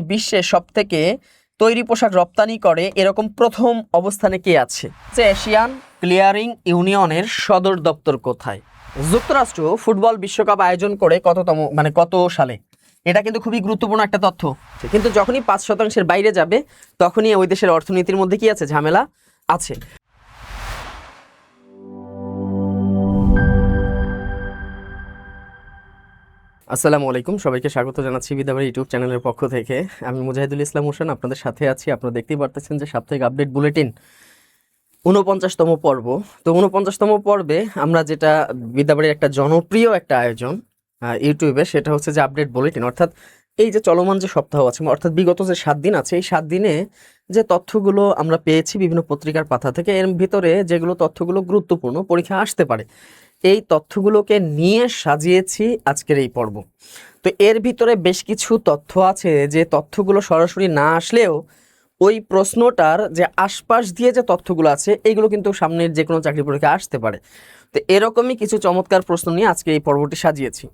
বিশ্বের সবথেকে তৈরি পোশাক রপ্তানি করে এরকম প্রথম অবস্থানে কে আছে? যে এশিয়ান ক্লিয়ারিং ইউনিয়নের সদর দপ্তর কোথায়? যুক্তরাষ্ট্র ফুটবল বিশ্বকাপ আয়োজন করে কত সালে? এটা কিন্তু খুবই গুরুত্বপূর্ণ একটা তথ্য। কিন্তু যখনই 5% বাইরে যাবে তখনই ওই দেশের অর্থনীতির মধ্যে কি আছে? ঝামেলা আছে। আসসালামু আলাইকুম, সবাইকে স্বাগত জানাচ্ছি বিদাবাড়ি ইউটিউব চ্যানেলের পক্ষ থেকে। আমি মুজাহিদুল ইসলাম হোসেন আপনাদের সাথে আছি। আপনারা দেখতেই পারতেছেন যে সাপ্তাহিক আপডেট বুলেটিন 49তম পর্ব। তো 49তম পর্বে আমরা যেটা বিদাবাড়ির একটা জনপ্রিয় একটা আয়োজন ইউটিউবে, সেটা হচ্ছে যে আপডেট বুলেটিন, অর্থাৎ এই যে চলমান যে সপ্তাহ আছে, অর্থাৎ বিগত যে 7 দিন আছে, এই 7 দিনে যে তথ্যগুলো আমরা পেয়েছি বিভিন্ন পত্রিকার পাতা থেকে, এর ভিতরে যেগুলো তথ্যগুলো গুরুত্বপূর্ণ, পরীক্ষা আসতে পারে, এই তথ্যগুলোকে নিয়ে সাজিয়েছি আজকের এই পর্ব। তো এর ভিতরে বেশ কিছু তথ্য আছে যে তথ্যগুলো সরাসরি না আসলেও ওই প্রশ্নটার যে আশপাশ দিয়ে যে তথ্যগুলো আছে এইগুলো কিন্তু সামনের যে কোনো চাকরি পরীক্ষা আসতে পারে। তো এরকমই কিছু চমৎকার প্রশ্ন নিয়ে আজকে এই পর্বটি সাজিয়েছি।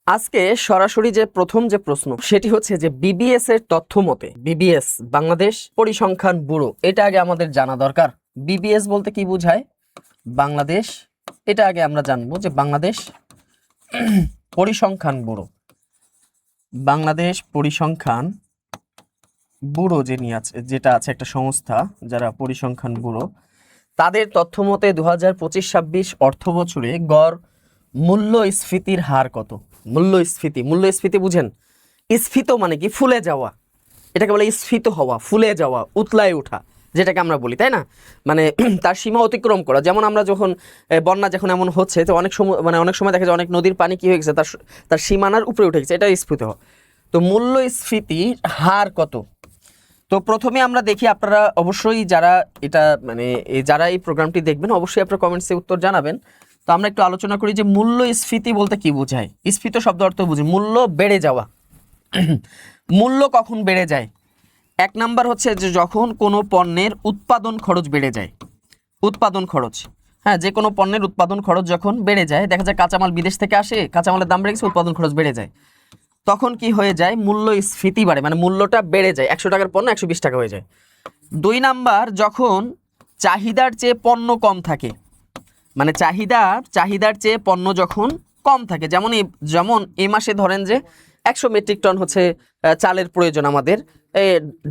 আজকে সরাসরি যে প্রথম যে প্রশ্ন সেটি হচ্ছে যে বিবিএস এর তথ্য মতে, বিবিএস বাংলাদেশ পরিসংখ্যান ব্যুরো, এটা আগে আমাদের জানা দরকার। বিবিএস বলতে কি বোঝায়? বাংলাদেশ, এটা আগে আমরা জানবো যে বাংলাদেশ পরিসংখ্যান ব্যুরো, বাংলাদেশ পরিসংখ্যান ব্যুরো যেটা আছে একটা সংস্থা যারা পরিসংখ্যান ব্যুরো, তাদের তথ্য মতে 2025-26 অর্থ বছরে গড় মূল্যস্ফীতির হার কত? মূল্যস্ফীতি বুঝেন? স্ফীত মানে কি? ফুলে যাওয়া, এটাকে বলে স্ফীত হওয়া, ফুলে যাওয়া, উতলায় ওঠা, যেটাকে আমরা বলি, তাই না? মানে তার সীমা অতিক্রম করা। যেমন আমরা যখন বন্যা যখন এমন হচ্ছে, তো অনেক সময় দেখা যায় অনেক নদীর পানি কি হয়ে গেছে, তার সীমানার উপরে উঠে গেছে, এটা স্ফীত হওয়া। তো মূল্যস্ফীতির হার কত? তো প্রথমে আমরা দেখি, আপনারা অবশ্যই যারা যারা এই প্রোগ্রামটি দেখবেন অবশ্যই আপনারা কমেন্টসে উত্তর জানাবেন। তো আমরা একটু আলোচনা করি যে মূল্যস্ফীতি বলতে কি বোঝায়। স্ফীত শব্দ অর্থ বুঝি মূল্য বেড়ে যাওয়া। মূল্য কখন বেড়ে যায়? এক নাম্বার হচ্ছে যে যখন কোনো পণ্যের উৎপাদন খরচ বেড়ে যায়। উৎপাদন খরচ, হ্যাঁ, যে কোনো পণ্যের উৎপাদন খরচ যখন বেড়ে যায়, দেখা যায় কাঁচামাল বিদেশ থেকে আসে, কাঁচামালের দাম বেড়ে গেছে, উৎপাদন খরচ বেড়ে যায়, তখন কি হয়ে যায়? মূল্যস্ফীতি বাড়ে, মানে মূল্যটা বেড়ে যায়, 100 টাকার পণ্য 120 টাকা হয়ে যায়। 2 নাম্বার, যখন চাহিদার চেয়ে পণ্য কম থাকে, মানে চাহিদার চেয়ে পণ্য যখন কম থাকে। যেমন এই মাসে ধরেন যে 100 মেট্রিক টন হচ্ছে চালের প্রয়োজন আমাদের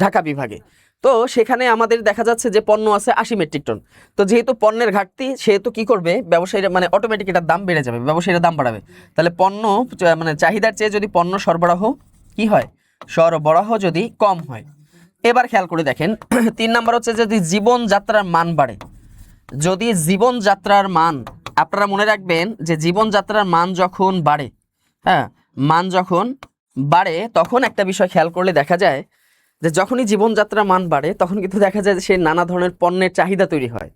ঢাকা বিভাগে, তো সেখানে আমাদের দেখা যাচ্ছে যে পণ্য আছে 80 মেট্রিক টন। তো যেহেতু পণ্যের ঘাটতি, সেহেতু কি করবে ব্যবসায়ীরা, মানে অটোমেটিক এটার দাম বেড়ে যাবে, ব্যবসায়ীরা দাম বাড়াবে। তাহলে চাহিদার চেয়ে যদি পণ্য সরবরাহ কি হয়, সরবরাহ যদি কম হয়। এবার খেয়াল করে দেখেন 3 নাম্বার হচ্ছে যদি জীবনযাত্রার মান বাড়ে। যদি জীবনযাত্রার মান, আপনারা মনে রাখবেন যে জীবনযাত্রার মান যখন বাড়ে, হ্যাঁ, মান যখন বাড়ে, তখন একটা বিষয় খেয়াল করলে দেখা যায় যে যখনই জীবনযাত্রার মান বাড়ে তখন কিন্তু দেখা যায় যে সে নানা ধরনের পণ্যের চাহিদা তৈরি হয়।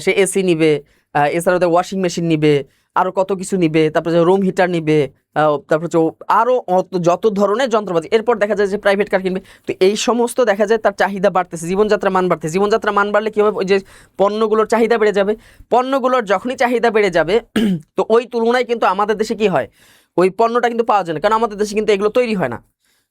সে এসি নিবে, এছাড়া ওয়াশিং মেশিন নিবে, আরও কত কিছু নিবে, তারপরে যে রুম হিটার নিবে, তারপর আরও যত ধরনের যন্ত্রপাতি, এরপর দেখা যায় যে প্রাইভেট কার কিনবে। তো এই সমস্ত দেখা যায় তার চাহিদা বাড়তেছে, জীবনযাত্রার মান বাড়তেছে। জীবনযাত্রার মান বাড়লে কী হবে? ওই যে পণ্যগুলোর চাহিদা বেড়ে যাবে। পণ্যগুলোর যখনই চাহিদা বেড়ে যাবে তো ওই তুলনায় কিন্তু আমাদের দেশে কি হয়, ওই পণ্যটা কিন্তু পাওয়া যায় না, কারণ আমাদের দেশে কিন্তু এগুলো তৈরি হয় না।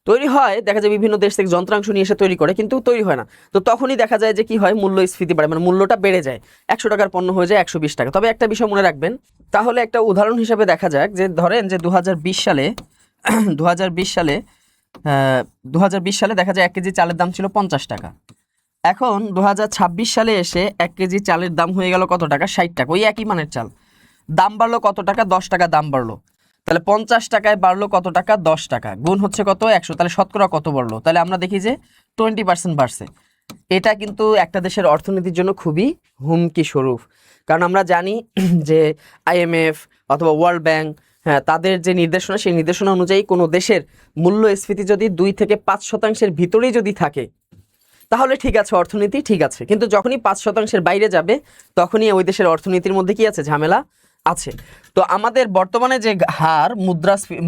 তৈরি হয় দেখা যায় বিভিন্ন দেশ থেকে যন্ত্রাংশ নিয়ে এসে তৈরি করে, কিন্তু তৈরি হয় না। তো তখনই দেখা যায় যে কি হয়, মূল্যস্ফীতি বাড়ে, মানে মূল্যটা বেড়ে যায়, 100 টাকার পণ্য হয়ে যায় 120 টাকা। তবে একটা বিষয় মনে রাখবেন, তাহলে একটা উদাহরণ হিসেবে দেখা যাক যে ধরেন যে 2020 সালে 2020 সালে দেখা যায় 1 কেজি চালের দাম ছিল 50 টাকা। এখন 2026 সালে এসে 1 কেজি চালের দাম হয়ে গেল কত টাকা? 60 টাকা। ওই একই মানের চাল, দাম বাড়লো কত টাকা? 10 টাকা দাম বাড়লো। তাহলে 50 টাকায় বাড়লো কত টাকা? 10 টাকা। গুণ হচ্ছে কত? 100। তাহলে শতকরা কত বাড়লো? তাহলে আমরা দেখি যে 20% বাড়ছে। এটা কিন্তু একটা দেশের অর্থনীতির জন্য খুবই হুমকি স্বরূপ, কারণ আমরা জানি যে IMF অথবা ওয়ার্ল্ড ব্যাংক, হ্যাঁ, তাদের যে নির্দেশনা, সেই নির্দেশনা অনুযায়ী কোনো দেশের মূল্যস্ফীতি যদি 2 থেকে 5% ভিতরেই যদি থাকে তাহলে ঠিক আছে, অর্থনীতি ঠিক আছে। কিন্তু যখনই 5% বাইরে যাবে তখনই ওই দেশের অর্থনীতির মধ্যে কি আছে? ঝামেলা আছে। তো আমাদের বর্তমানে যে হার,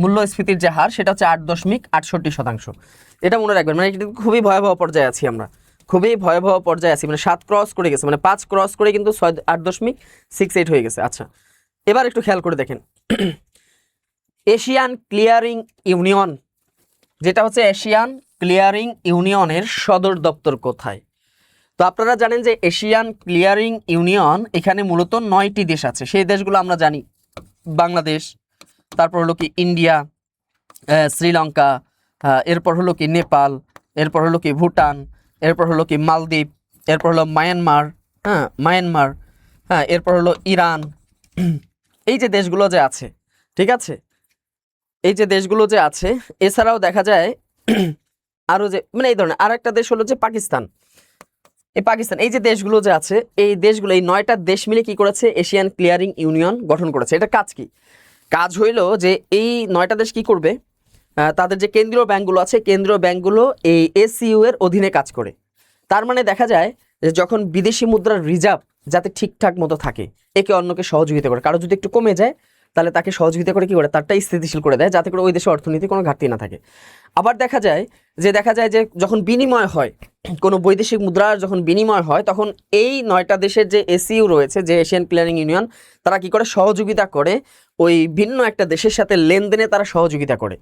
মূল্যস্ফীতির যে হার, সেটা হচ্ছে 8.68%। এটা মনে রাখবেন, মানে এটা খুবই ভয়াবহ পর্যায়ে আছি আমরা, খুবই ভয়াবহ পর্যায়ে আছি, মানে 7 ক্রস করে গেছে, মানে 5 ক্রস করে কিন্তু 8.68 হয়ে গেছে। আচ্ছা, এবার একটু খেয়াল করে দেখেন এশিয়ান ক্লিয়ারিং ইউনিয়ন, যেটা হচ্ছে এশিয়ান ক্লিয়ারিং ইউনিয়নের সদর দপ্তর কোথায়? তো আপনারা জানেন যে এশিয়ান ক্লিয়ারিং ইউনিয়ন এখানে মূলত 9টি দেশ আছে। সেই দেশগুলো আমরা জানি, বাংলাদেশ, তারপর হলো কি ইন্ডিয়া, শ্রীলঙ্কা, এরপর হলো কি নেপাল, এরপর হলো কি ভুটান, এরপর হলো কি মালদ্বীপ, এরপর হলো মায়ানমার, মায়ানমার, এরপর হলো ইরান। এই যে দেশগুলো যে আছে, ঠিক আছে, এই যে দেশগুলো যে আছে, এছাড়াও দেখা যায় আরও যে মানে এই ধরনের আর একটা দেশ হলো যে পাকিস্তান। এই পাকিস্তান, এই যে দেশগুলো যে আছে, এই দেশগুলো, এই 9টা দেশ মিলে কি করেছে? এশিয়ান ক্লিয়ারিং ইউনিয়ন গঠন করেছে। এটা কাজ কি? কাজ হইল যে এই 9টা দেশ কি করবে, তাদের যে কেন্দ্রীয় ব্যাংকগুলো আছে, কেন্দ্রীয় ব্যাংকগুলো এই এসইউ এর অধীনে কাজ করে। তার মানে দেখা যায় যে যখন বিদেশি মুদ্রার রিজার্ভ যাতে ঠিকঠাক মতো থাকে, একে অন্যকে সহযোগিতা করে। কারো যদি একটু কমে যায় তাহলে তাকে সহযোগিতা করে কি করে, তারটা স্থিতিশীল করে দেয়, যাতে করে ওই দেশের অর্থনীতি কোনো ঘাটতি না থাকে। আবার দেখা যায় যে যখন বিনিময় হয়, কোনো বৈদেশিক মুদ্রার যখন বিনিময় হয়, তখন এই 9টা দেশের যে এসইউ রয়েছে, যে এশিয়ান ক্লিয়ারিং ইউনিয়ন, তারা কি করে? সহযোগিতা করে ওই ভিন্ন একটা দেশের সাথে লেনদেনে তারা সহযোগিতা করে।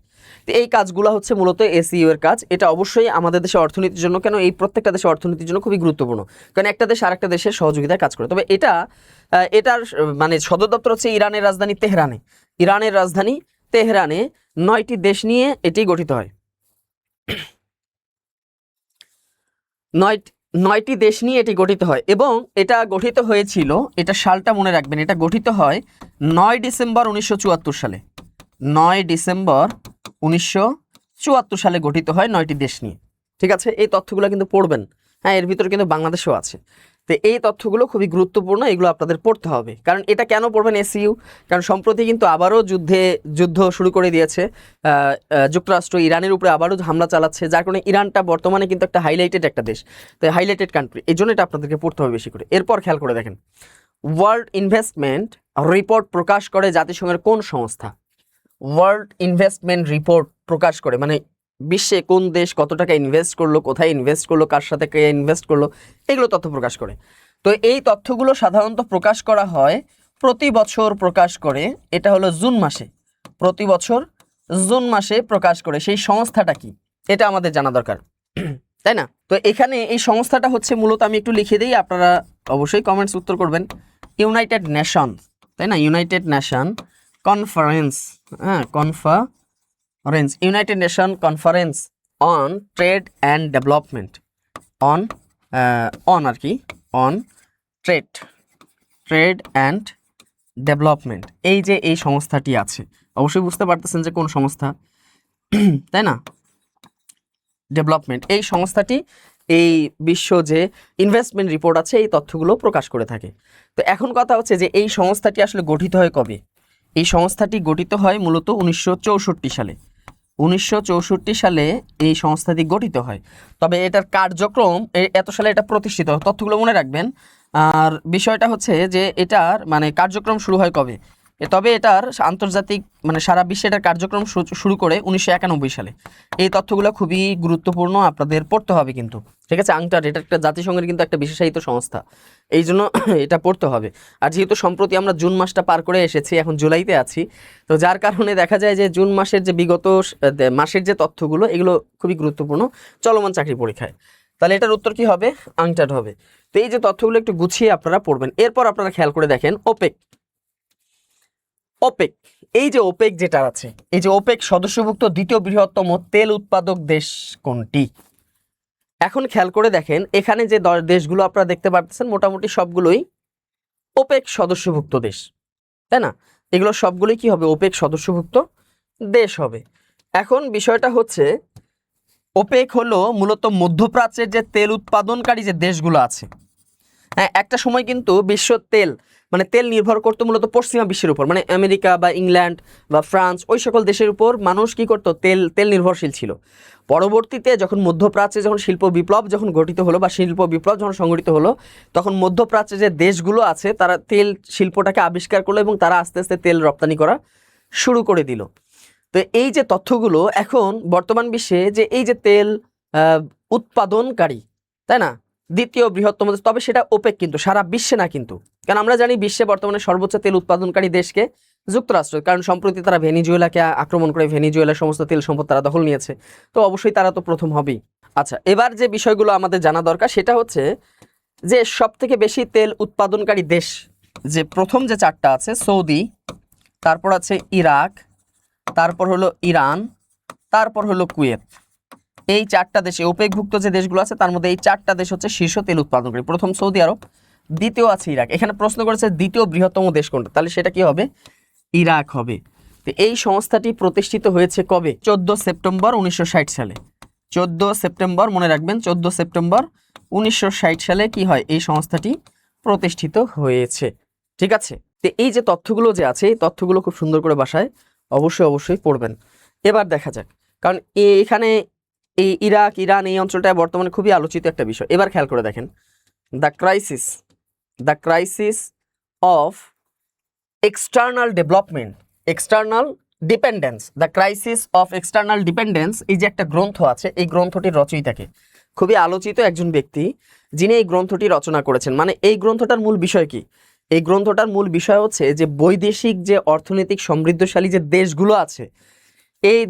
তো এই কাজগুলো হচ্ছে মূলত এসইউ এর কাজ। এটা অবশ্যই আমাদের দেশের অর্থনীতির জন্য, কেন এই প্রত্যেকটা দেশের অর্থনীতির জন্য খুবই গুরুত্বপূর্ণ, কারণ একটা দেশ আরেকটা দেশের সহযোগিতায় কাজ করে। তবে এটার মানে সদর দপ্তর হচ্ছে ইরানের রাজধানী তেহরানে। ইরানের রাজধানী তেহরানে 9টি দেশ নিয়ে এটি গঠিত হয়। 9টি দেশ নিয়ে এটি গঠিত হয় এবং এটা গঠিত হয়েছিল, এটা সালটা মনে রাখবেন, এটা গঠিত হয় 9 ডিসেম্বর 1974 সালে। 9 ডিসেম্বর 1974 সালে গঠিত হয় 9টি দেশ নিয়ে। ঠিক আছে, এই তথ্যগুলো কিন্তু পড়বেন। এর ভিতরে কিন্তু বাংলাদেশও আছে। তো এই তথ্যগুলো খুবই গুরুত্বপূর্ণ, এগুলো আপনাদের পড়তে হবে। কারণ এটা কেন পড়বেন এসইউ? কারণ সম্প্রতি কিন্তু আবারও যুদ্ধ শুরু করে দিয়েছে যুক্তরাষ্ট্র, ইরানের উপরে আবারও হামলা চালাচ্ছে, যার কারণে ইরানটা বর্তমানে কিন্তু একটা হাইলাইটেড একটা দেশ, তো হাইলাইটেড কান্ট্রি। এই জন্য এটা আপনাদেরকে পড়তে হবে বেশি করে। এরপর খেয়াল করে দেখেন, ওয়ার্ল্ড ইনভেস্টমেন্ট রিপোর্ট প্রকাশ করে জাতিসংঘের কোন সংস্থা? ওয়ার্ল্ড ইনভেস্টমেন্ট রিপোর্ট প্রকাশ করে মানে বিশ্বে কোন দেশ কত টাকা ইনভেস্ট করলো, কোথায় ইনভেস্ট করলো, কার সাথে কে ইনভেস্ট করলো, এগুলো তথ্য প্রকাশ করে। তো এই তথ্যগুলো সাধারণত প্রকাশ করা হয় প্রতি বছর প্রকাশ করে, এটা হলো জুন মাসে, প্রতি বছর জুন মাসে প্রকাশ করে। সেই সংস্থাটা কি এটা আমাদের জানা দরকার, তাই না? তো এখানে এই সংস্থাটা হচ্ছে মূলত, আমি একটু লিখে দিই, আপনারা অবশ্যই কমেন্টস উত্তর করবেন। ইউনাইটেড নেশন, তাই না? United Nation conference, conference, United Nation conference on trade and development, on আর কি, অন ট্রেড অ্যান্ড ডেভেলপমেন্ট। এই যে এই সংস্থাটি আছে, অবশ্যই বুঝতে পারতেছেন যে কোন সংস্থা, তাই না? ডেভেলপমেন্ট, এই সংস্থাটি এই বিশ্ব যে ইনভেস্টমেন্ট রিপোর্ট আছে, এই তথ্যগুলো প্রকাশ করে থাকে। তো এখন কথা হচ্ছে যে এই সংস্থাটি আসলে গঠিত হয় কবে? এই সংস্থাটি গঠিত হয় মূলত 1964 সালে। 1964 সালে এই সংস্থাটি গঠিত হয়। তবে এটার কার্যক্রম এত সালে এটা প্রতিষ্ঠিত, তথ্যগুলো মনে রাখবেন। আর বিষয়টা হচ্ছে যে এটার মানে কার্যক্রম শুরু হয় কবে? তবে এটার আন্তর্জাতিক মানে সারা বিশ্বে এটার কার্যক্রম শুরু করে 1991 সালে। এই তথ্যগুলো খুবই গুরুত্বপূর্ণ, আপনাদের পড়তে হবে কিন্তু, ঠিক আছে? আংটার এটা একটা জাতিসংঘের কিন্তু একটা বিশেষায়িত সংস্থা, এই জন্য এটা পড়তে হবে। আর যেহেতু সম্প্রতি আমরা জুন মাসটা পার করে এসেছি, এখন জুলাইতে আছি, তো যার কারণে দেখা যায় যে জুন মাসের যে বিগত মাসের যে তথ্যগুলো, এগুলো খুবই গুরুত্বপূর্ণ চলমান চাকরি পরীক্ষায়। তাহলে এটার উত্তর কি হবে? আংটাড হবে। তো এই যে তথ্যগুলো একটু গুছিয়ে আপনারা পড়বেন। এরপর আপনারা খেয়াল করে দেখেন ওপেক। ওপেক, এই যে ওপেক যেটা আছে, এই যে ওপেক সদস্যভুক্ত দ্বিতীয় বৃহত্তম তেল উৎপাদক দেশ কোনটি? এখন খেয়াল করে দেখেন, এখানে যে দেশগুলো আপনারা দেখতে পাচ্ছেন, মোটামুটি সবগুলোই ওপেক সদস্যভুক্ত দেশ, তাই না? এগুলো সবগুলোই কি হবে? ওপেক সদস্যভুক্ত দেশ হবে। এখন বিষয়টা হচ্ছে, ওপেক হলো মূলত মধ্যপ্রাচ্যের যে তেল উৎপাদনকারী যে দেশগুলো আছে, একটা সময় কিন্তু বিশ্ব তেল নির্ভর করতো মূলত পশ্চিমা বিশ্বের উপর, মানে আমেরিকা বা ইংল্যান্ড বা ফ্রান্স, ওই সকল দেশের উপর মানুষ কি করতো? তেল নির্ভরশীল ছিল। পরবর্তীতে যখন মধ্যপ্রাচ্যে যখন শিল্প বিপ্লব যখন গঠিত হলো বা শিল্প বিপ্লব যখন সংগঠিত হলো, তখন মধ্যপ্রাচ্যে যে দেশগুলো আছে তারা তেল শিল্পটাকে আবিষ্কার করলো এবং তারা আস্তে আস্তে তেল রপ্তানি করা শুরু করে দিল। তো এই যে তথ্যগুলো এখন বর্তমান বিশ্বে যে এই যে তেল উৎপাদনকারী, তাই না, দ্বিতীয় বৃহত্তম দেশ, তবে সেটা ওপেক, কিন্তু সারা বিশ্বে না কিন্তু। কারণ আমরা জানি বিশ্বে বর্তমানে সর্বোচ্চ তেল উৎপাদনকারী দেশকে, যুক্তরাষ্ট্র, কারণ সম্প্রতি তারা ভেনিজুয়েলাকে আক্রমণ করে ভেনিজুয়েলার সমস্ত তেল সম্পদ তারা দখল নিয়েছে, তো অবশ্যই তারা তো প্রথম হবেই। আচ্ছা, এবার যে বিষয়গুলো আমাদের জানা দরকার সেটা হচ্ছে যে সব থেকে বেশি তেল উৎপাদনকারী দেশ, যে প্রথম যে চারটা আছে, সৌদি, তারপর আছে ইরাক, তারপর হলো ইরান, তারপর হলো কুয়েত। এই চারটা দেশে ওপেকভুক্ত যে দেশগুলো আছে তার মধ্যে এই চারটা দেশ হচ্ছে শীর্ষ তেল উৎপাদনকারী। প্রথম সৌদি আরব, দ্বিতীয় আছে ইরাক। এখানে প্রশ্ন করেছে দ্বিতীয় বৃহত্তম দেশ কোনটা, তাহলে সেটা কি হবে? ইরাক হবে। তো এই সংস্থাটি প্রতিষ্ঠিত হয়েছে কবে? 14 সেপ্টেম্বর 1960 সালে। 14 সেপ্টেম্বর, মনে রাখবেন 14 সেপ্টেম্বর 1960 সালে কি হয়? এই সংস্থাটি প্রতিষ্ঠিত হয়েছে। ঠিক আছে, তো এই যে তথ্যগুলো যে আছে এই তথ্যগুলো খুব সুন্দর করে বাসায় অবশ্যই পড়বেন। এবার দেখা যাক, কারণ এখানে এই ইরাক, ইরান, এই অঞ্চলটা বর্তমানে খুবই আলোচিত একটা বিষয়। এবার খেয়াল করে দেখেন, the crisis of external development, external dependence, the crisis of external dependence, এই যে একটা গ্রন্থ আছে, এই গ্রন্থটির রচয়িতাকে খুবই আলোচিত একজন ব্যক্তি, যিনি এই গ্রন্থটি রচনা করেছেন। মানে এই গ্রন্থটার মূল বিষয় কি? এই গ্রন্থটার মূল বিষয় হচ্ছে যে বৈদেশিক যে অর্থনৈতিক সমৃদ্ধশালী যে দেশগুলো আছে, এই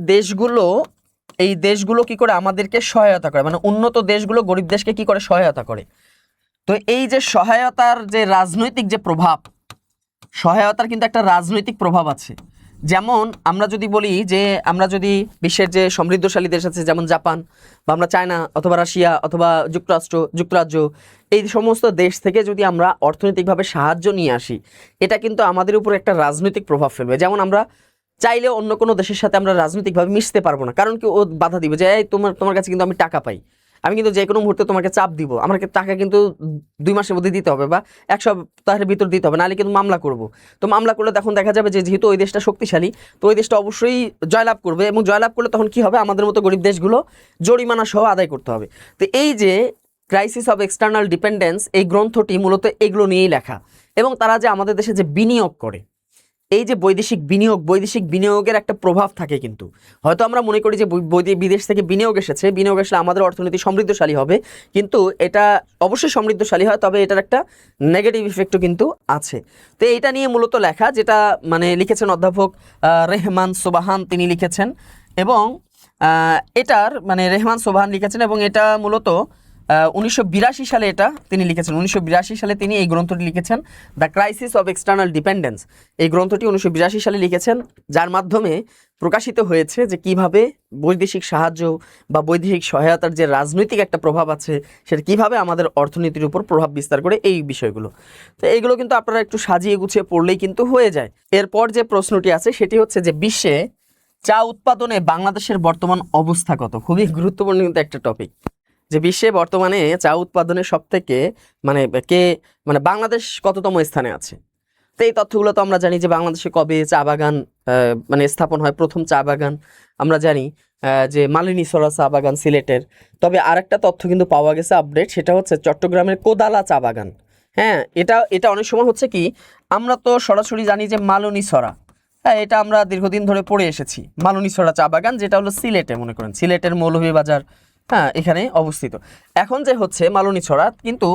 দেশগুলো কি করে আমাদেরকে সহায়তা করে, মানে উন্নত দেশগুলো গরিব দেশকে কি করে সহায়তা করে। তো এই যে সহায়তার যে রাজনৈতিক যে প্রভাব, সহায়তার কিন্তু একটা রাজনৈতিক প্রভাব আছে। যেমন আমরা যদি বলি যে আমরা যদি বিশ্বের যে সমৃদ্ধশালী দেশ আছে, যেমন জাপান, বা আমরা চায়না অথবা রাশিয়া অথবা যুক্তরাজ্য, এই সমস্ত দেশ থেকে যদি আমরা অর্থনৈতিকভাবে সাহায্য নিয়ে আসি, এটা কিন্তু আমাদের উপর একটা রাজনৈতিক প্রভাব ফেলবে। যেমন আমরা চাইলে অন্য কোনো দেশের সাথে আমরা রাজনৈতিকভাবে মিশতে পারবো না, কারণ কি ও বাধা দিবে যে এই তোমার কাছে কিন্তু আমি টাকা পাই, আমি কিন্তু যে কোনো মুহূর্তে তোমাকে চাপ দিব, আমাকে টাকা কিন্তু 2 মাসের মধ্যে দিতে হবে বা 1 সপ্তাহের ভিতর দিতে হবে, নাহলে কিন্তু মামলা করব। তো মামলা করলে তখন দেখা যাবে যে যেহেতু ওই দেশটা শক্তিশালী, তো ওই দেশটা অবশ্যই জয়লাভ করবে, এবং জয়লাভ করলে তখন কি হবে? আমাদের মতো গরিব দেশগুলো জরিমানা সহ আদায় করতে হবে। তো এই যে ক্রাইসিস অফ এক্সটার্নাল ডিপেন্ডেন্স, এই গ্রন্থটি মূলত এগুলো নিয়েই লেখা। এবং তারা যে আমাদের দেশে যে বিনিয়োগ করে, এই যে বৈদেশিক বিনিয়োগের একটা প্রভাব থাকে। কিন্তু হয়তো আমরা মনে করি যে বিদেশ থেকে বিনিয়োগ আসলে আমাদের অর্থনীতি সমৃদ্ধশালী হবে, কিন্তু এটা অবশ্যই সমৃদ্ধশালী হয়, তবে এটার একটা নেগেটিভ ইফেক্টও কিন্তু আছে। তো এইটা নিয়ে মূলত লেখা, যেটা মানে লিখেছেন অধ্যাপক রেহমান সোবহান, তিনি লিখেছেন। এবং এটার মানে রেহমান সোবহান লিখেছেন, এবং এটা মূলত 1982 সালে এটা তিনি লিখেছেন। 1982 সালে তিনি এই গ্রন্থটি লিখেছেন, the crisis of external dependence. এই গ্রন্থটি 1982 সালে লিখেছেন, যার মাধ্যমে প্রকাশিত হয়েছে যে কিভাবে বৈদেশিক সাহায্য বা বৈদেশিক সহায়তার যে রাজনৈতিক একটা প্রভাব আছে, সেটা কিভাবে আমাদের অর্থনীতির উপর প্রভাব বিস্তার করে, এই বিষয়গুলো। তো এইগুলো কিন্তু আপনারা একটু সাজিয়ে গুছিয়ে পড়লেই কিন্তু হয়ে যায়। এরপর যে প্রশ্নটি আছে সেটি হচ্ছে যে বিশ্বে চা উৎপাদনে বাংলাদেশের বর্তমান অবস্থা কত? খুবই গুরুত্বপূর্ণ কিন্তু একটা টপিক, যে বিশ্বে বর্তমানে চা উৎপাদনে সবথেকে মানে বাংলাদেশ কততম স্থানে আছে। তো এই তথ্যগুলো তো আমরা জানি যে বাংলাদেশে কবে চা বাগান মানে স্থাপন হয়, প্রথম চা বাগান আমরা জানি যে মালিনীছড়া চা বাগান সিলেটের। তবে আরেকটা তথ্য কিন্তু পাওয়া গেছে আপডেট, সেটা হচ্ছে চট্টগ্রামের কোদালা চা বাগান। হ্যাঁ, এটা অনেক সময় হচ্ছে কি, আমরা তো সরাসরি জানি যে মালিনীছড়া, হ্যাঁ এটা আমরা দীর্ঘদিন ধরে পড়ে এসেছি, মালিনীছড়া চা বাগান, যেটা হলো সিলেটে, মনে করেন সিলেটের মৌলভীবাজার, হ্যাঁ এখানে অবস্থিত। এখন যে হচ্ছে মালিনীছড়া, কিন্তু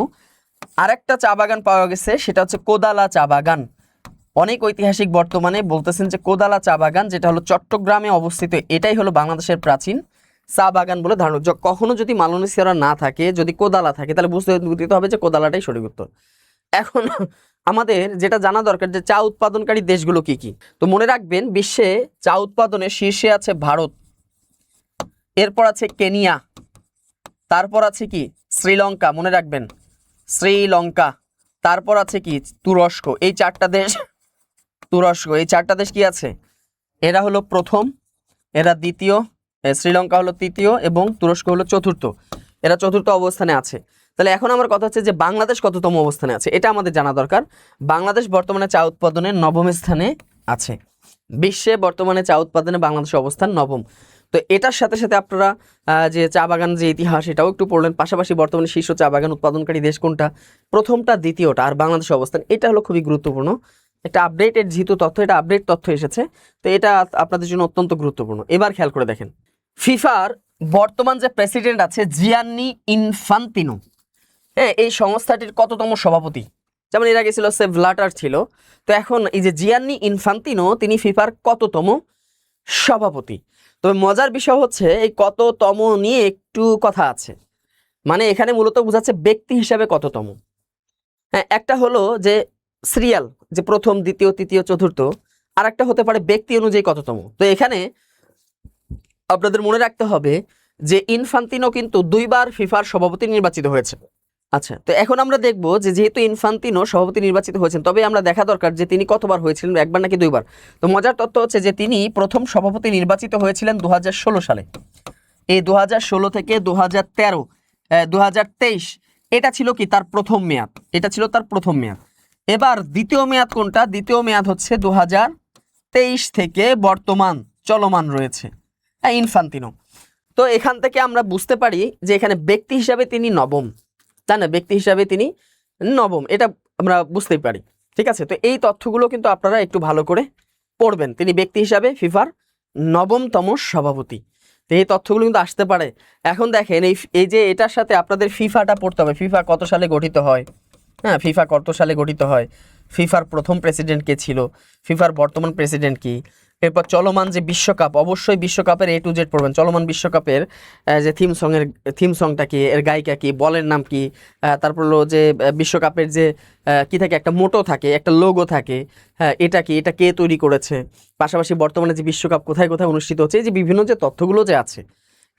আরেকটা চা বাগান পাওয়া গেছে, সেটা হচ্ছে কোদালা চা বাগান। অনেক ঐতিহাসিক বর্তমানে বলতেছেন যে কোদালা চা বাগান, যেটা হলো চট্টগ্রামে অবস্থিত, এটাই হলো বাংলাদেশের প্রাচীন চা বাগান বলে ধারণা। কখনো যদি মালিনীছড়া না থাকে, যদি কোদালা থাকে, তাহলে বুঝতে হবে যে কোদালাটাই সঠিক উত্তর। এখন আমাদের যেটা জানা দরকার যে চা উৎপাদনকারী দেশগুলো কি কি। তো মনে রাখবেন, বিশ্বে চা উৎপাদনে শীর্ষে আছে ভারত, এরপর আছে কেনিয়া, তারপর আছে কি শ্রীলঙ্কা, মনে রাখবেন শ্রীলঙ্কা, তারপর আছে কি তুরস্ক। এই চারটা দেশ, এই চারটা দেশ কি আছে? এরা হলো প্রথম, এরা দ্বিতীয়, শ্রীলঙ্কা হলো তৃতীয়, এবং তুরস্ক হলো চতুর্থ। এরা চতুর্থ অবস্থানে আছে। তাহলে এখন আমার কথা হচ্ছে যে বাংলাদেশ কততম অবস্থানে আছে, এটা আমাদের জানা দরকার। বাংলাদেশ বর্তমানে চা উৎপাদনের 9ম স্থানে আছে। বিশ্বে বর্তমানে চা উৎপাদনে বাংলাদেশের অবস্থান 9ম। তো এটার সাথে সাথে আপনারা যে চা বাগান যে ইতিহাস, এটাও একটু পড়লেন। পাশাপাশি বর্তমানে শীর্ষ চা বাগান উৎপাদনকারী দেশ কোনটা, প্রথমটা, দ্বিতীয়টা, আর বাংলাদেশের অবস্থান, এটা হলো খুবই গুরুত্বপূর্ণ একটা আপডেটেড যেহেতু তথ্য, এটা আপডেট তথ্য এসেছে, তো এটা আপনাদের জন্য অত্যন্ত গুরুত্বপূর্ণ। এবার খেয়াল করে দেখেন, ফিফার বর্তমান যে প্রেসিডেন্ট আছে জিয়ান্নি ইনফান্তিনো, হ্যাঁ এই সংস্থাটির কততম সভাপতি? যেমন এর আগে ছিল সেপ ব্ল্যাটার ছিল, তো এখন এই যে জিয়ান্নি ইনফান্তিনো তিনি ফিফার কততম সভাপতি। তবে মজার বিষয় হচ্ছে এই কততম নিয়ে একটু কথা আছে, মানে এখানে মূলত বোঝাচ্ছে ব্যক্তি হিসাবে কততম। হ্যাঁ, একটা হলো যে সিরিয়াল, যে প্রথম, দ্বিতীয়, তৃতীয়, চতুর্থ, আর একটা হতে পারে ব্যক্তি অনুযায়ী কততম। তো এখানে আপনাদের মনে রাখতে হবে যে ইনফান্তিনো কিন্তু 2বার ফিফার সভাপতি নির্বাচিত হয়েছে। আচ্ছা, তো এখন আমরা দেখব যে যেহেতু ইনফান্তিনো সভাপতি নির্বাচিত হয়েছেন, তবে আমরা দেখা দরকার যে তিনি কতবার হয়েছিলেন, একবার নাকি 2বার। তো মজার তথ্য হচ্ছে যে তিনি প্রথম সভাপতি নির্বাচিত হয়েছিলেন 2016 সালে। এই 2016 থেকে 2013, 2023 এটা ছিল কি তার প্রথম মেয়াদ, এটা ছিল তার প্রথম মেয়াদ। এবার দ্বিতীয় মেয়াদ কোনটা? দ্বিতীয় মেয়াদ হচ্ছে 2023 থেকে বর্তমান চলমান রয়েছে ইনফান্তিনো। তো এখান থেকে আমরা বুঝতে পারি যে এখানে ব্যক্তি হিসাবে তিনি নবম, তাই না? ব্যক্তি হিসাবে তিনি নবম, এটা আমরা বুঝতেই পারি। ঠিক আছে, তো এই তথ্যগুলো কিন্তু আপনারা একটু ভালো করে পড়বেন। তিনি ব্যক্তি হিসাবে ফিফার নবমতম সভাপতি, তো এই তথ্যগুলো কিন্তু আসতে পারে। এখন দেখেন এই যে এটার সাথে আপনাদের ফিফাটা পড়তে হবে, ফিফা কত সালে গঠিত হয়। হ্যাঁ, ফিফা কত সালে গঠিত হয়, ফিফার প্রথম প্রেসিডেন্ট কে ছিল, ফিফার বর্তমান প্রেসিডেন্ট কি, এরপর চলমান যে বিশ্বকাপ, অবশ্যই বিশ্বকাপের A to Z পড়বেন। চলমান বিশ্বকাপের যে থিম সংটা কি, এর গায়িকা কি, বলের নাম কি, তারপর হলো যে বিশ্বকাপের যে কি থাকে, একটা মোটো থাকে, একটা লোগো থাকে, হ্যাঁ এটা কি, এটা কে তৈরি করেছে, পাশাপাশি বর্তমানে যে বিশ্বকাপ কোথায় কোথায় অনুষ্ঠিত হচ্ছে, এই যে বিভিন্ন যে তথ্যগুলো যে আছে,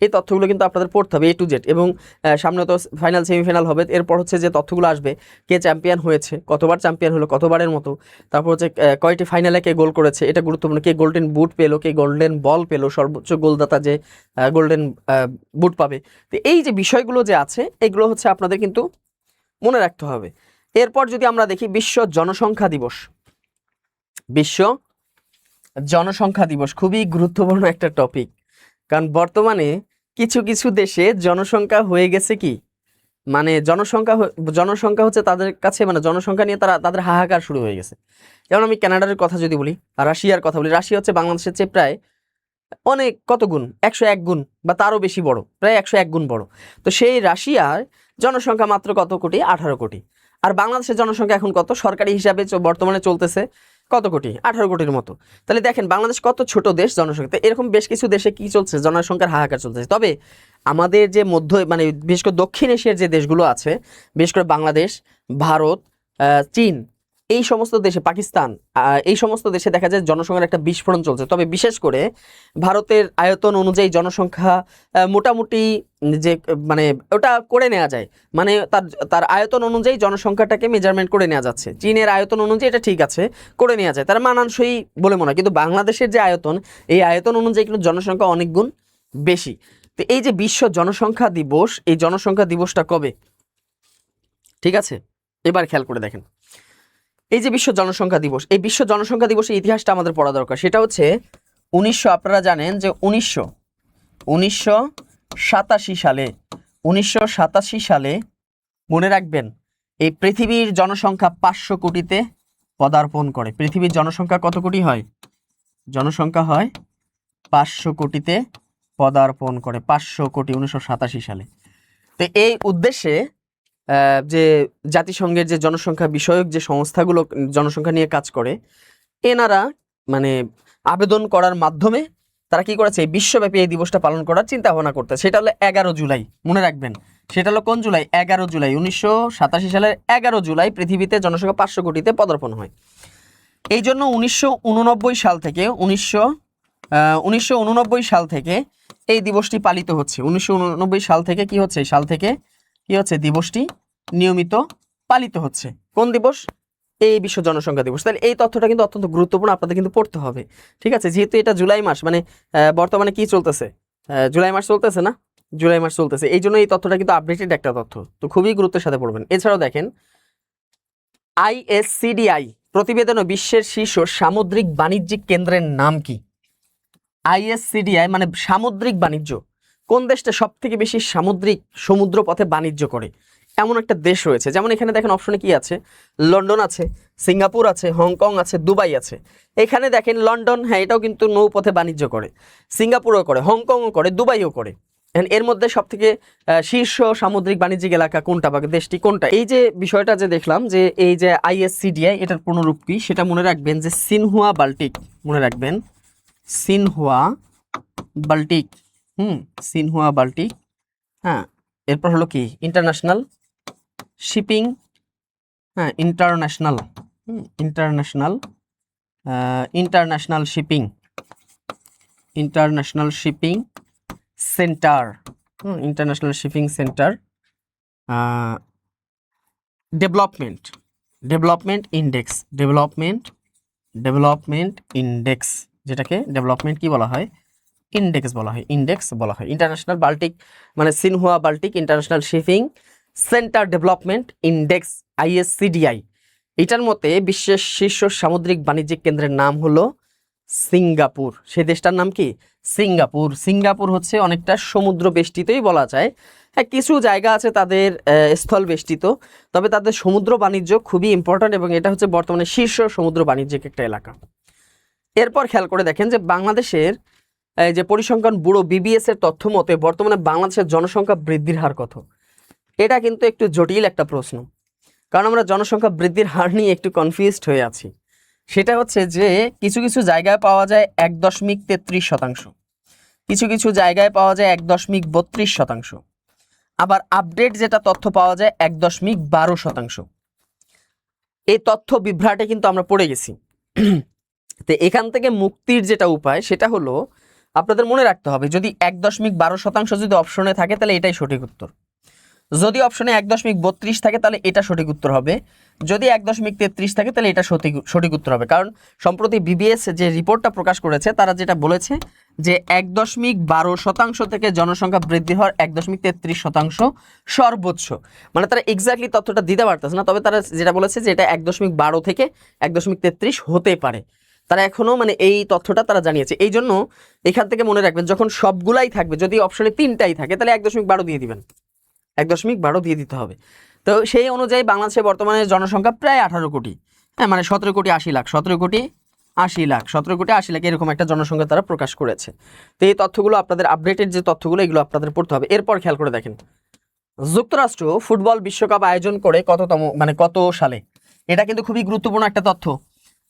এই তথ্যগুলো কিন্তু আপনাদের পড়তে হবে A to Z। এবং সামনে তো ফাইনাল সেমিফাইনাল হবে, এরপর হচ্ছে যে তথ্যগুলো আসবে, কে চ্যাম্পিয়ন হয়েছে, কতবার চ্যাম্পিয়ন হলো, কতবারের মতো, তারপর হচ্ছে কয়টি ফাইনালে কে গোল করেছে, এটা গুরুত্বপূর্ণ, কে গোল্ডেন বুট পেলো, কে গোল্ডেন বল পেলো, সর্বোচ্চ গোলদাতা যে গোল্ডেন বুট পাবে। তো এই যে বিষয়গুলো যে আছে, এগুলো হচ্ছে আপনাদের কিন্তু মনে রাখতে হবে। এরপর যদি আমরা দেখি বিশ্ব জনসংখ্যা দিবস, বিশ্ব জনসংখ্যা দিবস খুবই গুরুত্বপূর্ণ একটা টপিক, কারণ বর্তমানে কিছু কিছু দেশে জনসংখ্যা হয়ে গেছে কি, মানে জনসংখ্যা হচ্ছে তাদের কাছে, মানে জনসংখ্যা নিয়ে তাদের হাহাকার শুরু হয়ে গেছে। যেমন আমি কানাডার কথা যদি বলি, আর রাশিয়ার কথা বলি, রাশিয়া হচ্ছে বাংলাদেশের চেয়ে প্রায় অনেক কত গুণ, 101 গুণ বা তারও বেশি বড়, প্রায় 101 গুণ বড়। তো সেই রাশিয়ার জনসংখ্যা মাত্র কত কোটি? 18 কোটি। আর বাংলাদেশের জনসংখ্যা এখন কত সরকারি হিসাবে বর্তমানে চলতেছে? কত কোটি? 18 কোটির মতো। তাহলে দেখেন বাংলাদেশ কত ছোট দেশ জনসংখ্যা। এরকম বেশ কিছু দেশে কি চলছে, জনসংখ্যার হাহাকার চলতেছে। তবে আমাদের যে মানে বিশেষ করে দক্ষিণ এশিয়ার যে দেশগুলো আছে, বিশেষ করে বাংলাদেশ, ভারত, চীন, এই সমস্ত দেশে, পাকিস্তান, এই সমস্ত দেশে দেখা যায় জনসংখ্যার একটা বিস্ফোরণ চলছে। তবে বিশেষ করে ভারতের আয়তন অনুযায়ী জনসংখ্যা মোটামুটি যে মানে ওটা করে নেওয়া যায়, মানে তার আয়তন অনুযায়ী জনসংখ্যাটাকে মেজারমেন্ট করে নেওয়া যাচ্ছে। চীনের আয়তন অনুযায়ী এটা ঠিক আছে, করে নেওয়া যায়, তার মানানসই বলে মনে হয়। কিন্তু বাংলাদেশের যে আয়তন, এই আয়তন অনুযায়ী কিন্তু জনসংখ্যা অনেক গুণ বেশি। তো এই যে বিশ্ব জনসংখ্যা দিবস, এই জনসংখ্যা দিবসটা কবে? ঠিক আছে, এবার খেয়াল করে দেখেন, এই যে বিশ্ব জনসংখ্যা দিবস, এই বিশ্ব জনসংখ্যা দিবসের ইতিহাসটা আমাদের পড়া দরকার। সেটা হচ্ছে আপনারা জানেন যে 1987 সালে, 1987 সালে মনে রাখবেন, এই পৃথিবীর জনসংখ্যা 500 কোটিতে পদার্পণ করে। পৃথিবীর জনসংখ্যা কত কোটি হয়? জনসংখ্যা হয় 500 কোটিতে পদার্পণ করে, 500 কোটি 1987 সালে। তো এই উদ্দেশ্যে যে জাতিসংঘের যে জনসংখ্যা বিষয়ক যে সংস্থাগুলো জনসংখ্যা নিয়ে কাজ করে, এনারা মানে আবেদন করার মাধ্যমে তারা কি করেছে, বিশ্বব্যাপী এই দিবসটা পালন করার চিন্তা ভাবনা করতে। সেটা হলো 11 জুলাই, মনে রাখবেন, সেটা হলো কোন জুলাই? 11 জুলাই, 1987 সালের 11 জুলাই পৃথিবীতে জনসংখ্যা 500 কোটিতে পদার্পণ হয়। এই জন্য 1989 সাল থেকে 1989 সাল থেকে এই দিবসটি পালিত হচ্ছে। 1989 সাল থেকে কি হচ্ছে? দিবসটি নিয়মিত পালিত হচ্ছে। কোন দিবস? এই বিশ্ব জনসংখ্যা দিবস। তাহলে এই তথ্যটা কিন্তু অত্যন্ত গুরুত্বপূর্ণ, আপনাদের কিন্তু পড়তে হবে। ঠিক আছে, যেহেতু এটা জুলাই মাস, মানে বর্তমানে কি চলতেছে? জুলাই মাস চলতেছে না? জুলাই মাস চলতেছে, এই জন্য এই তথ্যটা কিন্তু আপডেটেড একটা তথ্য, তো খুবই গুরুত্বের সাথে পড়বেন। এছাড়াও দেখেন, ISCDI প্রতিবেদনে বিশ্বের শীর্ষ সামুদ্রিক বাণিজ্যিক কেন্দ্রের নাম কি? ISCDI মানে সামুদ্রিক বাণিজ্য, কোন দেশটা সব থেকে বেশি সমুদ্র পথে বাণিজ্য করে, এমন একটা দেশ রয়েছে। যেমন এখানে দেখেন অপশনে কি আছে? লন্ডন আছে, সিঙ্গাপুর আছে, হংকং আছে, দুবাই আছে। এখানে দেখেন লন্ডন, হ্যাঁ এটাও কিন্তু নৌপথে বাণিজ্য করে, সিঙ্গাপুরও করে, হংকংও করে, দুবাইও করে। এর মধ্যে সব থেকে শীর্ষ সামুদ্রিক বাণিজ্যিক এলাকা কোনটা বা দেশটি কোনটা? এই যে বিষয়টা যে দেখলাম যে এই যে ISCDI এটার পূর্ণরূপ কি সেটা মনে রাখবেন যে সিনহুয়া বাল্টিক, মনে রাখবেন সিনহুয়া বাল্টিক। Xinhua Baltic. হ্যাঁ, এরপর হলো কি ইন্টারন্যাশনাল শিপিং। হ্যাঁ, international international international shipping, international shipping centre, international shipping centre. Development, development index, development index, যেটাকে ডেভেলপমেন্ট কি বলা হয়, ইন্ডেক্স বলা হয়, ইন্ডেক্স বলা হয়। ইন্টারন্যাশনাল বাল্টিক মানে Xinhua Baltic international shipping centre development index ISCDI। এটার মতে বিশ্বের শীর্ষ সামুদ্রিক বাণিজ্যিক কেন্দ্রের নাম হলো সিঙ্গাপুর। সেই দেশটার নাম কি? সিঙ্গাপুর। সিঙ্গাপুর হচ্ছে অনেকটা সমুদ্র বেষ্টিতই বলা যায়। হ্যাঁ, কিছু জায়গা আছে তাদের স্থল বেষ্টিত, তবে তাদের সমুদ্র বাণিজ্য খুবই ইম্পর্ট্যান্ট এবং এটা হচ্ছে বর্তমানে শীর্ষ সমুদ্র বাণিজ্যিক একটা এলাকা। এরপর খেয়াল করে দেখেন যে বাংলাদেশের যে পরিসংখ্যান ব্যুরো BBS এর তথ্য মতে বর্তমানে বাংলাদেশের জনসংখ্যা বৃদ্ধির হার কত? এটা কিন্তু একটু জটিল একটা প্রশ্ন, কারণ আমরা জনসংখ্যা বৃদ্ধির হার নিয়ে একটু কনফিউজড হয়ে আছি। সেটা হচ্ছে যে কিছু কিছু জায়গায় পাওয়া যায় 1.33%, কিছু কিছু জায়গায় পাওয়া যায় 1.32%, আবার আপডেট যেটা তথ্য পাওয়া যায় 1.12%। এই তথ্য বিভ্রাটে কিন্তু আমরা পড়ে গেছি। তো এখান থেকে মুক্তির যেটা উপায় সেটা হলো আপনাদের মনে রাখতে হবে, যদি 1.12% যদি অপশনে থাকে তাহলে এটাই সঠিক উত্তর, যদি অপশনে 1.32 থাকে তাহলে এটা সঠিক উত্তর হবে, যদি 1.33 থাকে তাহলে এটা সঠিক উত্তর হবে। কারণ সম্প্রতি BBS যে রিপোর্টটা প্রকাশ করেছে তারা যেটা বলেছে যে 1.12% থেকে জনসংখ্যা বৃদ্ধি হওয়ার 1.33% সর্বোচ্চ, মানে তারা এক্স্যাক্টলি তথ্যটা দিতে পারতেছে না, তবে তারা যেটা বলেছে যে এটা 1.12 থেকে 1.33 হতে পারে। তারা এখনো মানে এই তথ্যটা তারা জানিয়েছে। এই জন্য এখান থেকে মনে রাখবেন যখন সবগুলাই থাকবে, যদি অপশনে 3টাই থাকে তাহলে 1.12 দিয়ে দিবেন, 1.12 দিয়ে দিতে হবে। তো সেই অনুযায়ী বাংলাদেশে বর্তমানে জনসংখ্যা প্রায় 18 কোটি, হ্যাঁ মানে 17 কোটি 80 লাখ, 17 কোটি 80 লাখ, 17 কোটি 80 লাখ এরকম একটা জনসংখ্যা তারা প্রকাশ করেছে। তো এই তথ্যগুলো আপনাদের আপডেটেড যে তথ্যগুলো এগুলো আপনাদের পড়তে হবে। এরপর খেয়াল করে দেখেন যুক্তরাষ্ট্র ফুটবল বিশ্বকাপ আয়োজন করে কত সালে? এটা কিন্তু খুবই গুরুত্বপূর্ণ একটা তথ্য,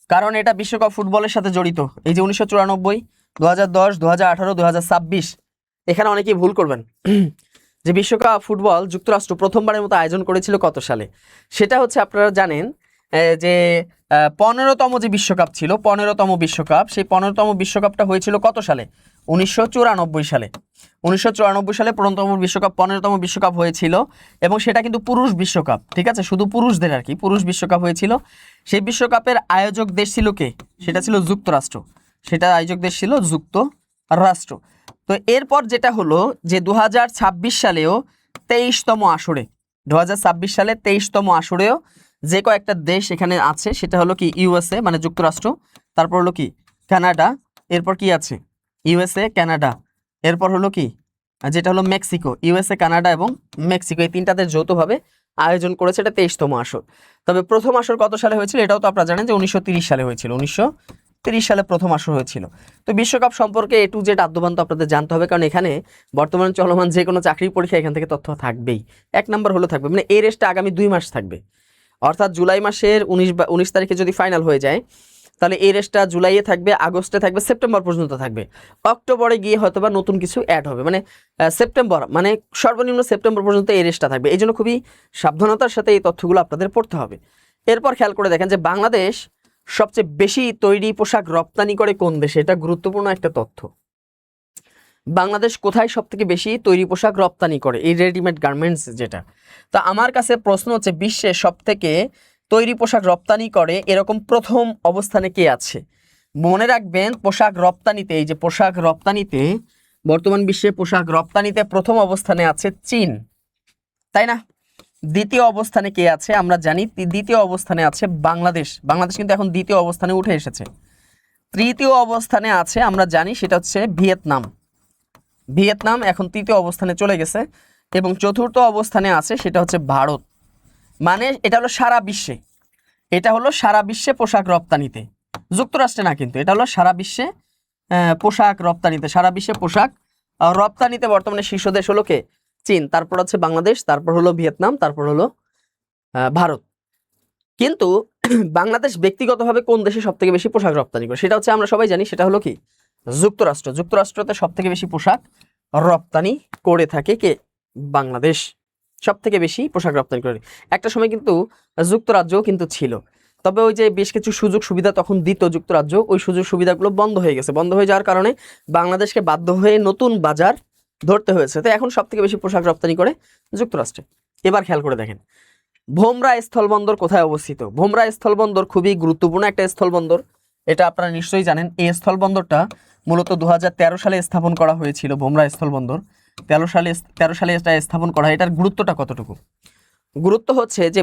কারণ এটা বিশ্বকাপ ফুটবলের সাথে জড়িত। এই যে 1994, 2010, 2018, 2026, এখানে অনেকেই ভুল করবেন যে বিশ্বকাপ ফুটবল যুক্তরাষ্ট্র প্রথমবারের মতো আয়োজন করেছিল কত সালে? সেটা হচ্ছে আপনারা জানেন যে 15তম যে বিশ্বকাপ ছিল, 15তম বিশ্বকাপ, সেই 15তম বিশ্বকাপটা হয়েছিল কত সালে? 1994 সালে। 1994 সালে 15তম বিশ্বকাপ হয়েছিল এবং সেটা কিন্তু পুরুষ বিশ্বকাপ, ঠিক আছে, শুধু পুরুষদের আর কি, পুরুষ বিশ্বকাপ হয়েছিল। সেই বিশ্বকাপের আয়োজক দেশ ছিল কে? সেটা ছিল যুক্তরাষ্ট্র, সেটা আয়োজক দেশ ছিল যুক্তরাষ্ট্র। তো এরপর যেটা হলো যে 2026 সালেও 23তম আসরে, 2026 সালে 23তম আসরেও যে কয়েকটা দেশ এখানে আছে সেটা হলো কি USA মানে যুক্তরাষ্ট্র, তারপর হলো কি কানাডা, এরপর কি আছে USA কানাডা, এরপর হলো কি যেটা হলো মেক্সিকো, USA কানাডা এবং মেক্সিকো, এই 3টা দেশ যৌথভাবে আয়োজন করেছে এটা 23তম আসর। তবে প্রথম আসর কত সালে হয়েছিল এটাও তো আপনারা জানেন যে 1930 সালে হয়েছিল, 1930 সালে প্রথম আসর হয়েছিল। তো বিশ্বকাপ সম্পর্কে A to Z আদ্যপান্ত আপনাদের জানতে হবে, কারণ এখানে বর্তমানে চলমান যে কোনো চাকরির পরীক্ষা এখান থেকে তথ্য থাকবেই, 1 নাম্বার হলো থাকবে, মানে এই রেসটা আগামী 2 মাস থাকবে। অর্থাৎ জুলাই মাসের 19 তারিখে যদি ফাইনাল হয়ে যায় তাহলে এই রেসটা জুলাইয়ে থাকবে, আগস্টে থাকবে, সেপ্টেম্বর পর্যন্ত থাকবে, অক্টোবরে গিয়ে হয়তোবা নতুন কিছু অ্যাড হবে, মানে সেপ্টেম্বর মানে সর্বনিম্ন সেপ্টেম্বর পর্যন্ত এই রেসটা থাকবে। এই জন্য খুবই সাবধানতার সাথে এই তথ্যগুলো আপনাদের পড়তে হবে। এরপর খেয়াল করে দেখেন যে বাংলাদেশ সবচেয়ে বেশি তৈরি পোশাক রপ্তানি করে কোন দেশে? এটা গুরুত্বপূর্ণ একটা তথ্য। বাংলাদেশ কোথায় সব থেকে বেশি তৈরি পোশাক রপ্তানি করে, এই রেডিমেড গার্মেন্টস যেটা? তো আমার কাছে প্রশ্ন হচ্ছে বিশ্বে সব থেকে তৈরি পোশাক রপ্তানি করে এরকম প্রথম অবস্থানে কে আছে? মনে রাখবেন পোশাক রপ্তানিতে, এই যে পোশাক রপ্তানিতে বর্তমান বিশ্বে পোশাক রপ্তানিতে প্রথম অবস্থানে আছে চীন, তাই না? দ্বিতীয় অবস্থানে কে আছে আমরা জানি, দ্বিতীয় অবস্থানে আছে বাংলাদেশ, বাংলাদেশ কিন্তু এখন দ্বিতীয় অবস্থানে উঠে এসেছে। তৃতীয় অবস্থানে আছে আমরা জানি সেটা হচ্ছে ভিয়েতনাম, ভিয়েতনাম এখন তৃতীয় অবস্থানে চলে গেছে, এবং চতুর্থ অবস্থানে আছে সেটা হচ্ছে ভারত। মানে এটা হলো সারা বিশ্বে, এটা হলো সারা বিশ্বে পোশাক রপ্তানিতে, যুক্তরাষ্ট্রে না কিন্তু, এটা হলো সারা বিশ্বে পোশাক রপ্তানিতে, সারা বিশ্বে পোশাক রপ্তানিতে বর্তমানে শীর্ষ দেশ হলো কে? চীন, তারপর হচ্ছে বাংলাদেশ, তারপর হলো ভিয়েতনাম, তারপর হলো ভারত। কিন্তু বাংলাদেশ ব্যক্তিগতভাবে কোন দেশে সব থেকে বেশি পোশাক রপ্তানি করে সেটা হচ্ছে আমরা সবাই জানি, সেটা হলো কি? যুক্তরাষ্ট্র। যুক্তরাষ্ট্রতে সব থেকে বেশি পোশাক রপ্তানি করে থাকে কে? বাংলাদেশ সব থেকে বেশি পোশাক রপ্তানি করে। একটা সময় কিন্তু যুক্তরাজ্যও কিন্তু ছিল, তবে ওই যে বেশ কিছু সুযোগ সুবিধা তখন দিত যুক্তরাজ্য, ওই সুযোগ সুবিধাগুলো বন্ধ হয়ে গেছে। বন্ধ হয়ে যাওয়ার কারণে বাংলাদেশকে বাধ্য হয়ে নতুন বাজার ধরতে হয়েছে। তো এখন সব থেকে বেশি পোশাক রপ্তানি করে যুক্তরাষ্ট্রে। এবার খেয়াল করে দেখেন, ভোমরা স্থলবন্দর কোথায় অবস্থিত? ভোমরা স্থলবন্দর খুবই গুরুত্বপূর্ণ একটা স্থলবন্দর, এটা আপনারা নিশ্চয়ই জানেন। এই স্থলবন্দরটা মূলত 2013 সালে স্থাপন করা হয়েছিল। ভোমরা স্থলবন্দর 13 সালে এটা স্থাপন করা হয়। এটার গুরুত্বটা কতটুকু? গুরুত্ব হচ্ছে যে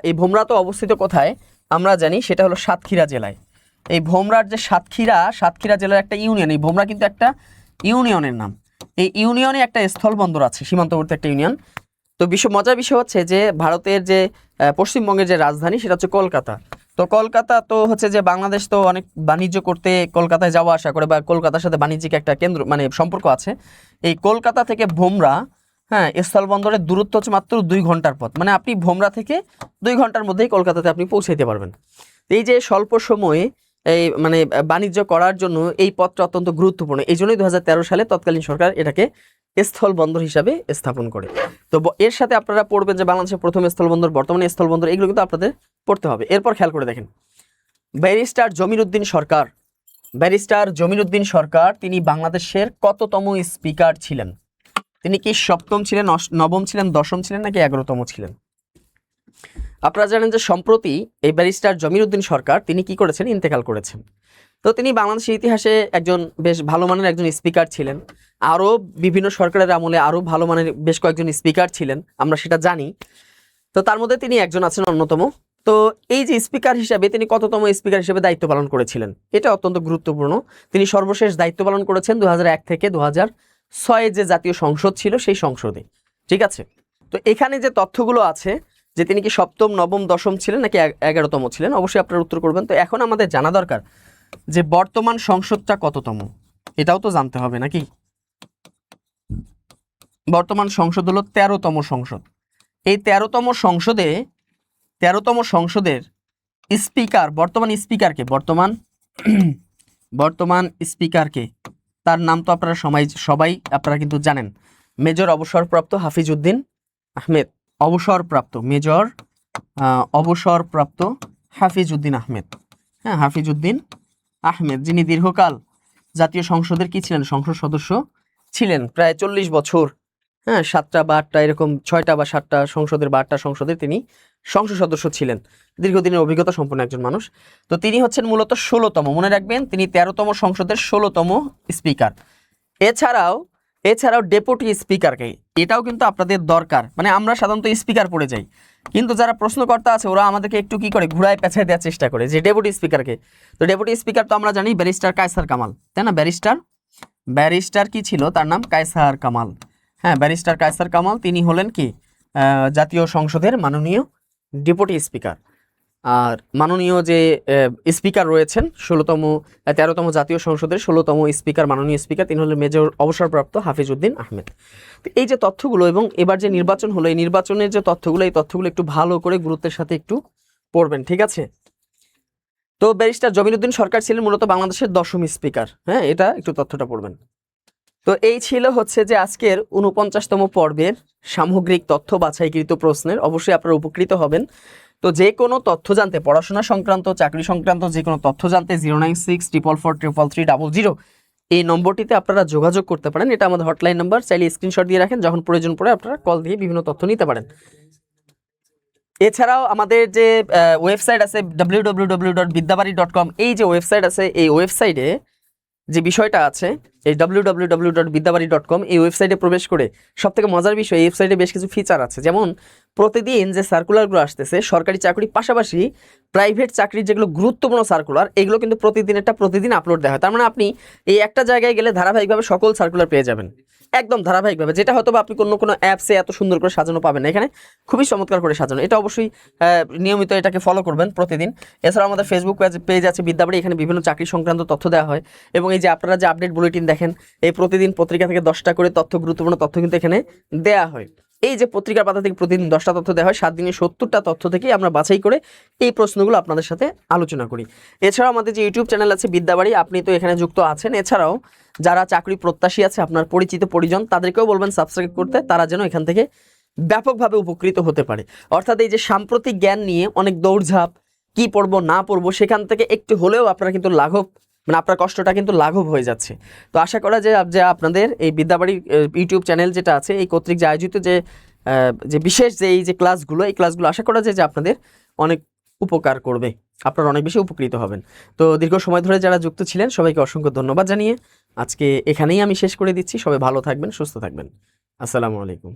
এই ভোমরা তো অবস্থিত কোথায় আমরা জানি, সেটা হলো সাতক্ষীরা জেলায়। এই ভোমরার যে সাতক্ষীরা জেলার একটা ইউনিয়ন, এই ভোমরা কিন্তু একটা ইউনিয়নের নাম। এই ইউনিয়নে একটা স্থলবন্দর আছে, সীমান্তবর্তী একটা ইউনিয়ন। তো মজার বিষয় হচ্ছে যে ভারতের যে পশ্চিমবঙ্গের যে রাজধানী সেটা হচ্ছে কলকাতা। তো কলকাতা তো হচ্ছে যে বাংলাদেশ তো অনেক বাণিজ্য করতে কলকাতায় যাওয়া আসা করে, বা কলকাতার সাথে বাণিজ্যিক একটা কেন্দ্র মানে সম্পর্ক আছে। এই কলকাতা থেকে ভোমরা, হ্যাঁ, স্থলবন্দরের দূরত্ব হচ্ছে মাত্র 2 ঘন্টার পথ। মানে আপনি ভোমরা থেকে 2 ঘন্টার মধ্যেই কলকাতাতে আপনি পৌঁছাইতে পারবেন। এই যে স্বল্প সময়ে এই মানে বাণিজ্য করার জন্য এই পথটা অত্যন্ত গুরুত্বপূর্ণ। এই জন্যই 2013 সালে তৎকালীন সরকার এটাকে স্থলবন্দর হিসাবে স্থাপন করে। তো এর সাথে আপনারা পড়বেন যে বাংলাদেশের প্রথম স্থলবন্দর, বর্তমানে স্থলবন্দর, এগুলো কিন্তু আপনাদের পড়তে হবে। এরপর খেয়াল করে দেখেন, ব্যারিস্টার জমির উদ্দিন সরকার তিনি বাংলাদেশের কততম স্পিকার ছিলেন? তিনি কি 7ম ছিলেন, 9ম ছিলেন, 10ম ছিলেন নাকি 11তম ছিলেন? আপনারা জানেন যে সম্প্রতি এই ব্যারিস্টার জমির উদ্দিন সরকার তিনি কি করেছেন? ইন্তেকাল করেছেন। তো তিনি বাংলাদেশের ইতিহাসে একজন বেশ ভালো মানের একজন স্পিকার ছিলেন। আরও বিভিন্ন সরকারের আমলে আরও ভালো মানের বেশ কয়েকজন স্পিকার ছিলেন, আমরা সেটা জানি। তো তার মধ্যে তিনি একজন আছেন অন্যতম। তো এই যে স্পিকার হিসাবে তিনি কততম স্পিকার হিসেবে দায়িত্ব পালন করেছিলেন, এটা অত্যন্ত গুরুত্বপূর্ণ। তিনি সর্বশেষ দায়িত্ব পালন করেছেন 2001 থেকে 2006 যে জাতীয় সংসদ ছিল সেই সংসদে। ঠিক আছে, তো এখানে যে তথ্যগুলো আছে যে তিনি কি 7ম, 9ম, 10ম ছিলেন নাকি 11তম ছিলেন, অবশ্যই আপনারা উত্তর করবেন। তো এখন আমাদের জানা দরকার যে বর্তমান সংসদটা কততম, এটাও তো জানতে হবে নাকি? বর্তমান সংসদ হলো 13তম সংসদ। এই 13তম সংসদের স্পিকার, বর্তমান স্পিকারকে তার নাম তো আপনারা সবাই আপনারা কিন্তু জানেন, মেজর অবসরপ্রাপ্ত হাফিজউদ্দিন আহমেদ। অবসরপ্রাপ্ত হাফিজউদ্দিন আহমেদ। হ্যাঁ, হাফিজউদ্দিন আহমেদ, যিনি দীর্ঘকাল জাতীয় সংসদের কি ছিলেন? সংসদ সদস্য ছিলেন, প্রায় 40 বছর। হ্যাঁ, 7টা বা 8টা এরকম 6টা বা 7টা সংসদের বা 8টা সংসদের তিনি সংসদ সদস্য ছিলেন। দীর্ঘদিনের অভিজ্ঞতা সম্পন্ন একজন মানুষ। তো তিনি হচ্ছেন মূলত 16তম, মনে রাখবেন তিনি 13তম সংসদের 16তম স্পিকার। এছাড়াও ডেপুটি স্পিকারকে, এটাও কিন্তু আপনাদের দরকার। মানে আমরা সাধারণত স্পিকার পড়ে যাই, কিন্তু যারা প্রশ্নকর্তা আছে ওরা আমাদেরকে একটু কি করে ঘুরায় পেছায় দেওয়ার চেষ্টা করে যে ডেপুটি স্পিকারকে। তো ডেপুটি স্পিকার তো আমরা জানি ব্যারিস্টার কায়সার কামাল, তাই না? ব্যারিস্টার কি ছিল তার নাম? কায়সার কামাল। হ্যাঁ, ব্যারিস্টার কায়সার কামাল তিনি হলেন কি জাতীয় সংসদের মাননীয় ডেপুটি স্পিকার। আর মাননীয় যে স্পিকার রয়েছেন 13তম জাতীয় সংসদের 16তম স্পিকার, মাননীয় স্পিকার তিনি হলেন মেজর অবসরপ্রাপ্ত হাফিজউদ্দিন আহমেদ। তো এই যে তথ্যগুলো, এবং এবার যে নির্বাচন হলো এই নির্বাচনের যে তথ্যগুলো, এই তথ্যগুলো একটু ভালো করে গুরুত্বের সাথে একটু পড়বেন, ঠিক আছে? তো ব্যারিস্টার জমির উদ্দিন সরকার ছিলেন মূলত বাংলাদেশের 10ম স্পিকার। হ্যাঁ, এটা একটু তথ্যটা পড়বেন। তো এই ছিল হচ্ছে যে আজকের 49তম পর্বের সামগ্রিক তথ্য বাছাইকৃত প্রশ্নের। অবশ্যই আপনারা উপকৃত হবেন। তো যে কোনো তথ্য জানতে, পড়াশোনা সংক্রান্ত, চাকরি সংক্রান্ত যে কোনো তথ্য জানতে 09644433300 এই নম্বরটিতে আপনারা যোগাযোগ করতে পারেন। এটা আমাদের হটলাইন নাম্বার, চাইলে স্ক্রিনশট দিয়ে রাখেন, যখন প্রয়োজন পড়ে আপনারা কল দিয়ে বিভিন্ন তথ্য নিতে পারেন। এছাড়াও আমাদের যে ওয়েবসাইট আছে www.বিদ্যাবাড়ি.com, এই যে ওয়েবসাইট আছে এই ওয়েবসাইটে যে বিষয়টা আছে এই www.বিদ্যাবাড়ি.com এই ওয়েবসাইটে প্রবেশ করে সবথেকে মজার বিষয়, এই ওয়েবসাইটে বেশ কিছু ফিচার আছে। যেমন প্রতিদিন যে সার্কুলারগুলো আসতেছে সরকারি চাকরির পাশাপাশি প্রাইভেট চাকরির যেগুলো গুরুত্বপূর্ণ সার্কুলার, এগুলো কিন্তু প্রতিদিন আপলোড দেওয়া হয়। তার মানে আপনি এই একটা জায়গায় গেলে ধারাবাহিকভাবে সকল সার্কুলার পেয়ে যাবেন। একদম ধারাবাহিকভাবে, যেটা হয়তো বা আপনি কোনো অ্যাপসে এত সুন্দর করে সাজানো পাবেন না, এখানে খুবই চমৎকার করে সাজানো। এটা অবশ্যই নিয়মিত এটাকে ফলো করবেন প্রতিদিন। এছাড়াও আমাদের ফেসবুক পেজ আছে বিদ্যাবাড়ি, এখানে বিভিন্ন চাকরি সংক্রান্ত তথ্য দেওয়া হয়। এবং এই যে আপনারা যে আপডেট বুলেটিন দেখেন, এই প্রতিদিন পত্রিকা থেকে 10টা করে তথ্য, গুরুত্বপূর্ণ তথ্য কিন্তু এখানে দেওয়া হয়। এই যে পত্রিকার পাতা থেকে প্রতিদিন 10টা তথ্য দেওয়া হয়, 7 দিনে 70টা তথ্য থেকেই আমরা বাছাই করে এই প্রশ্নগুলো আপনাদের সাথে আলোচনা করি। এছাড়াও আমাদের যে ইউটিউব চ্যানেল আছে বিদ্যাবাড়ি, আপনি তো এখানে যুক্ত আছেন। এছাড়াও যারা চাকরি প্রত্যাশী আছে, আপনার পরিচিত পরিজন, তাদেরকেও বলবেন সাবস্ক্রাইব করতে, তারা যেন এখান থেকে ব্যাপকভাবে উপকৃত হতে পারে। অর্থাৎ এই যে সাম্প্রতিক জ্ঞান নিয়ে অনেক দৌড়ঝাঁপ, কি পড়বো না পড়বো, সেখান থেকে একটু হলেও আপনারা কিন্তু লাঘব, মানে আপনার কষ্টটা কিন্তু লাঘব হয়ে যাচ্ছে। তো আশা করা যায় যে আপনাদের এই বিদ্যাবাড়ি ইউটিউব চ্যানেল যেটা আছে, এই কর্তৃক যে আয়োজিত যে বিশেষ যে এই যে ক্লাসগুলো, এই ক্লাসগুলো আশা করা যায় যে আপনাদের অনেক উপকার করবে, আপনারা অনেক বেশি উপকৃত হবেন। তো দীর্ঘ সময় ধরে যারা যুক্ত ছিলেন সবাইকে অসংখ্য ধন্যবাদ জানিয়ে আজকে এখানেই আমি শেষ করে দিচ্ছি। সবাই ভালো থাকবেন, সুস্থ থাকবেন। আসসালামু আলাইকুম।